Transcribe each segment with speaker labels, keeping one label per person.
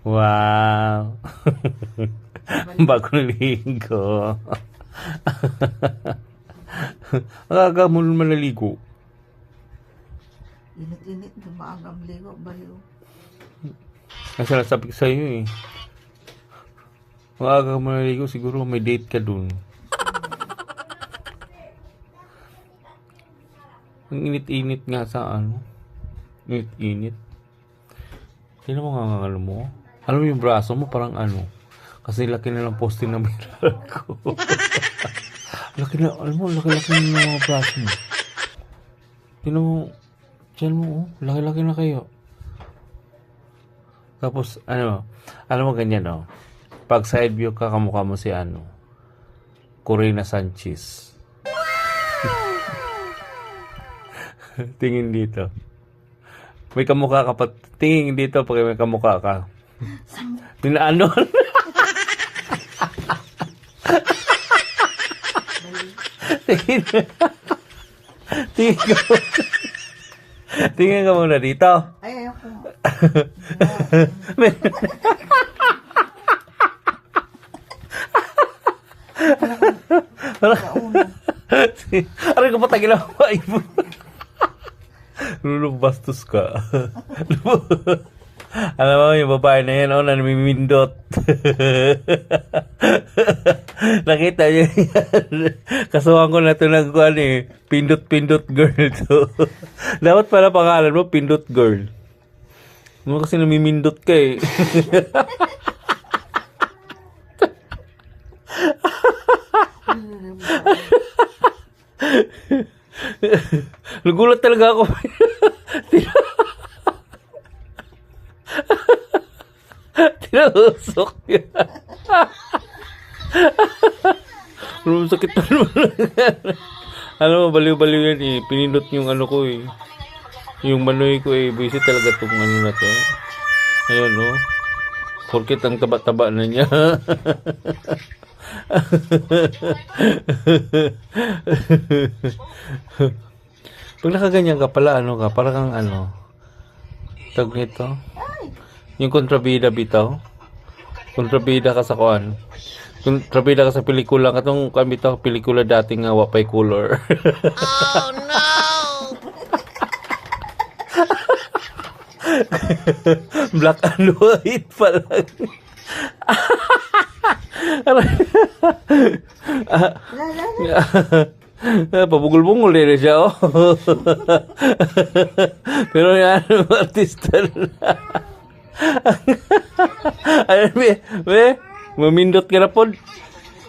Speaker 1: Wow. Bago naligo. Ang aga mo naman naligo.
Speaker 2: Init-init, dumaagang ligo, baliw.
Speaker 1: Kasi nasabi ko sa'yo eh. Ang aga mo naligo, siguro may date ka dun. Ang init-init nga sa ano. Init-init. Sino mo nga ano mo? Alam mo yung braso mo parang ano. Kasi laki na lang posting na mirror ko. Laki na, alam mo, laki-laki na mga braso mo. Tingnan mo, tiyan mo, oh, laki-laki na kayo. Tapos, ano, alam mo ganyan, oh. Pag side view ka, kamukha mo si ano, Corina Sanchez. Tingin dito. May kamukha ka pa. Tingin dito pag may kamukha ka. Ano? Tingin. Tingin ka muna. Tingin ka muna dito.
Speaker 2: Ay, ayoko.
Speaker 1: Aray ko pa tagil ako. Lulubastos ka. Alam mo, yung babae na yan, namimindot. Nakita niyo yan. Kasuhan ko na ito ng kuhan eh. Pindot-pindot girl to. Dapat pala pangalan mo, pindot girl. Ano kasi namimindot ka eh. Nagulat talaga ako. Tinahusok yun. Sakit pa naman. Alam mo, baliw-baliw yan eh. Pinindot yung ano ko eh. Yung manoy ko eh. Buisit talaga itong ano na to. Ayun oh. Porkit ang taba-taba na niya. Pag nakaganyan ka pala, ano ka, parang kang ano, tag nito, yung kontrabida bitaw, kontrabida ka sa kuan, kontrabida ka sa pelikula, katong kami bitaw, pelikula dating nga wapay color. Oh no! Black and white pa lang. Pabungol-bungol din siya, oh. Pero yan, artista na. Ayun, be, mamindot ka na po.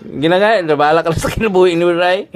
Speaker 1: Ginagaya, nabala ka na sa kinabuhi ni Ray.